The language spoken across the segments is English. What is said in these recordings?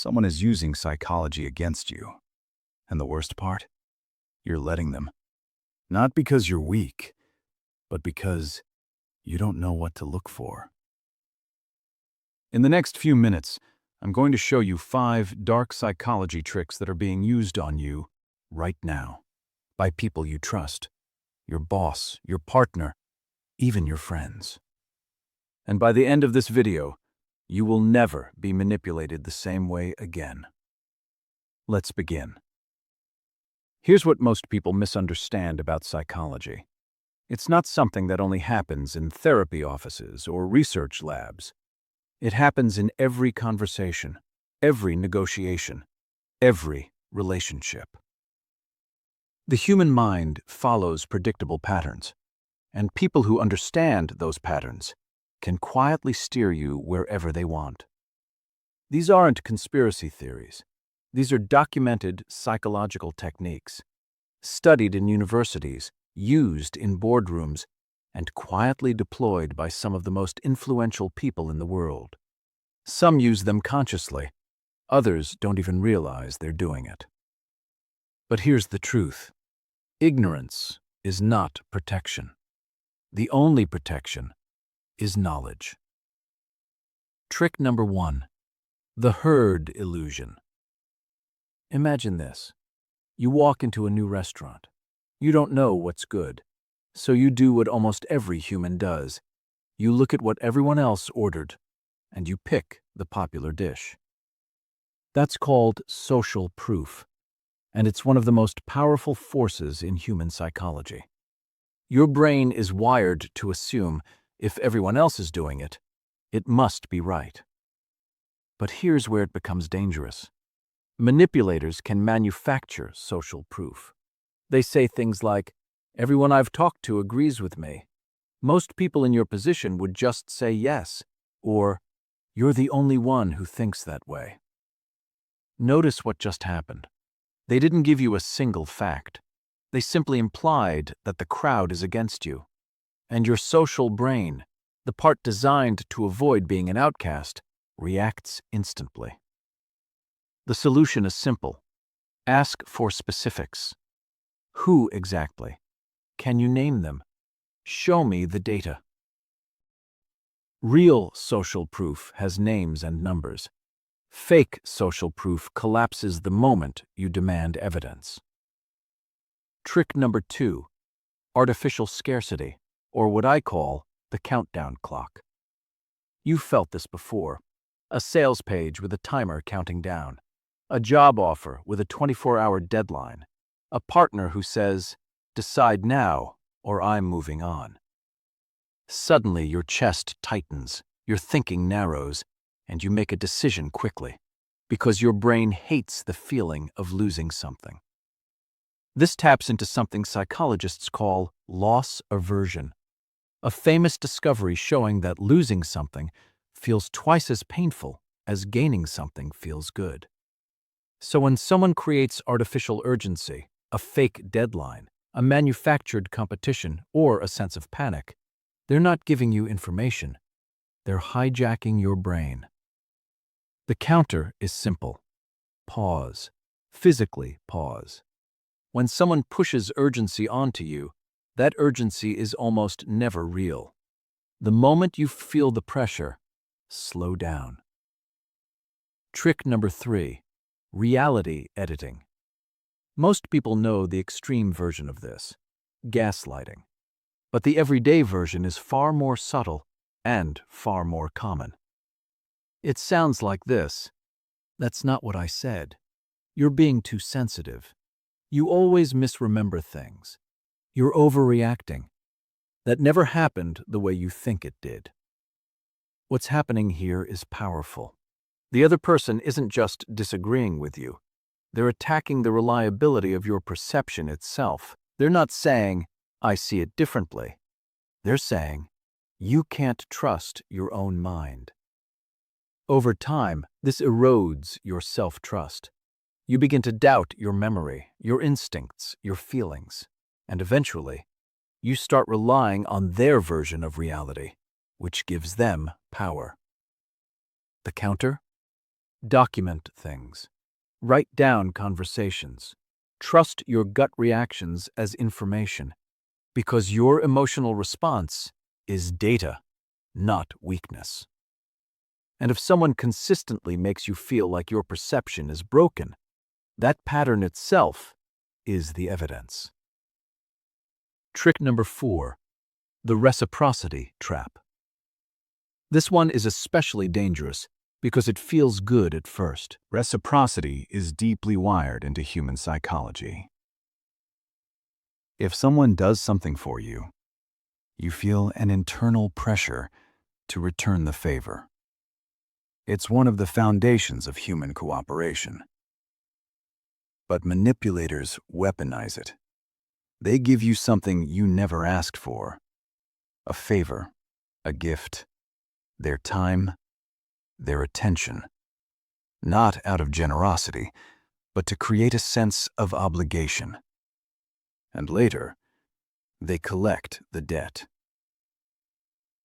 Someone is using psychology against you. And the worst part? You're letting them. Not because you're weak, but because you don't know what to look for. In the next few minutes, I'm going to show you 5 dark psychology tricks that are being used on you right now by people you trust, your boss, your partner, even your friends. And by the end of this video, you will never be manipulated the same way again. Let's begin. Here's what most people misunderstand about psychology. It's not something that only happens in therapy offices or research labs. It happens in every conversation, every negotiation, every relationship. The human mind follows predictable patterns, and people who understand those patterns can quietly steer you wherever they want. These aren't conspiracy theories. These are documented psychological techniques, studied in universities, used in boardrooms, and quietly deployed by some of the most influential people in the world. Some use them consciously. Others don't even realize they're doing it. But here's the truth. Ignorance is not protection. The only protection is knowledge. Trick number 1. The herd illusion. Imagine this. You walk into a new restaurant. You don't know what's good, so you do what almost every human does. You look at what everyone else ordered, and you pick the popular dish. That's called social proof, and it's one of the most powerful forces in human psychology. Your brain is wired to assume if everyone else is doing it, it must be right. But here's where it becomes dangerous. Manipulators can manufacture social proof. They say things like, "Everyone I've talked to agrees with me. Most people in your position would just say yes," or "You're the only one who thinks that way." Notice what just happened. They didn't give you a single fact. They simply implied that the crowd is against you. And your social brain, the part designed to avoid being an outcast, reacts instantly. The solution is simple. Ask for specifics. Who exactly? Can you name them? Show me the data. Real social proof has names and numbers. Fake social proof collapses the moment you demand evidence. Trick number 2. Artificial scarcity, or what I call the countdown clock. You've felt this before. A sales page with a timer counting down. A job offer with a 24-hour deadline. A partner who says, "Decide now, or I'm moving on." Suddenly your chest tightens, your thinking narrows, and you make a decision quickly, because your brain hates the feeling of losing something. This taps into something psychologists call loss aversion, a famous discovery showing that losing something feels twice as painful as gaining something feels good. So when someone creates artificial urgency, a fake deadline, a manufactured competition, or a sense of panic, they're not giving you information. They're hijacking your brain. The counter is simple. Pause. Physically pause. When someone pushes urgency onto you, that urgency is almost never real. The moment you feel the pressure, slow down. Trick number 3. Reality editing. Most people know the extreme version of this, gaslighting. But the everyday version is far more subtle and far more common. It sounds like this. "That's not what I said. You're being too sensitive. You always misremember things. You're overreacting. That never happened the way you think it did." What's happening here is powerful. The other person isn't just disagreeing with you. They're attacking the reliability of your perception itself. They're not saying, "I see it differently." They're saying, "You can't trust your own mind." Over time, this erodes your self-trust. You begin to doubt your memory, your instincts, your feelings, and eventually, you start relying on their version of reality, which gives them power. The counter? Document things. Write down conversations. Trust your gut reactions as information, because your emotional response is data, not weakness. And if someone consistently makes you feel like your perception is broken, that pattern itself is the evidence. Trick number 4, the reciprocity trap. This one is especially dangerous because it feels good at first. Reciprocity is deeply wired into human psychology. If someone does something for you, you feel an internal pressure to return the favor. It's one of the foundations of human cooperation. But manipulators weaponize it. They give you something you never asked for: a favor, a gift, their time, their attention. Not out of generosity, but to create a sense of obligation. And later, they collect the debt.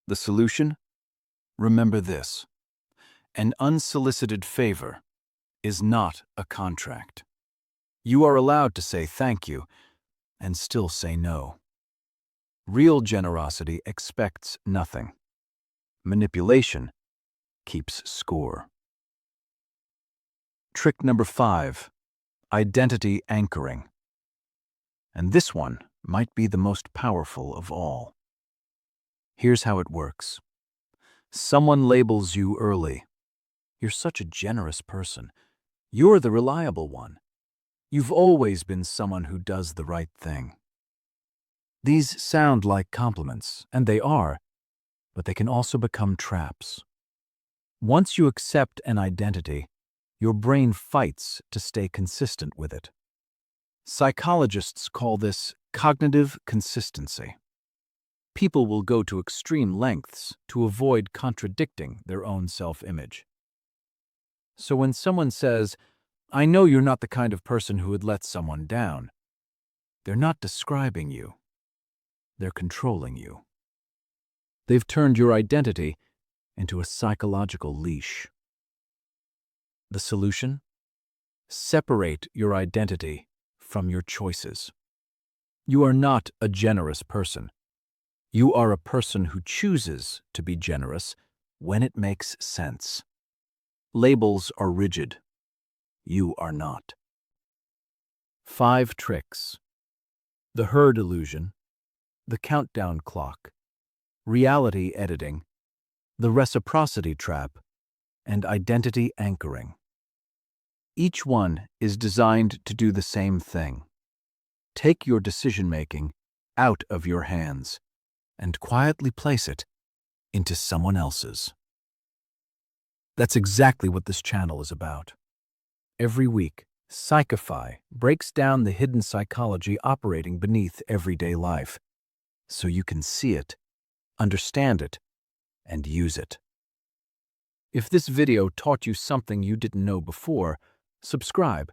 The solution? Remember this: an unsolicited favor is not a contract. You are allowed to say thank you and still say no. Real generosity expects nothing. Manipulation keeps score. Trick number 5, identity anchoring. And this one might be the most powerful of all. Here's how it works. Someone labels you early. You're such a generous person. You're the reliable one. You've always been someone who does the right thing. These sound like compliments, and they are, but they can also become traps. Once you accept an identity, your brain fights to stay consistent with it. Psychologists call this cognitive consistency. People will go to extreme lengths to avoid contradicting their own self-image. So when someone says, "I know you're not the kind of person who would let someone down," they're not describing you. They're controlling you. They've turned your identity into a psychological leash. The solution? Separate your identity from your choices. You are not a generous person. You are a person who chooses to be generous when it makes sense. Labels are rigid. You are not. 5 tricks. The herd illusion, the countdown clock, reality editing, the reciprocity trap, and identity anchoring. Each one is designed to do the same thing. Take your decision-making out of your hands and quietly place it into someone else's. That's exactly what this channel is about. Every week, Psyckify breaks down the hidden psychology operating beneath everyday life, so you can see it, understand it, and use it. If this video taught you something you didn't know before, subscribe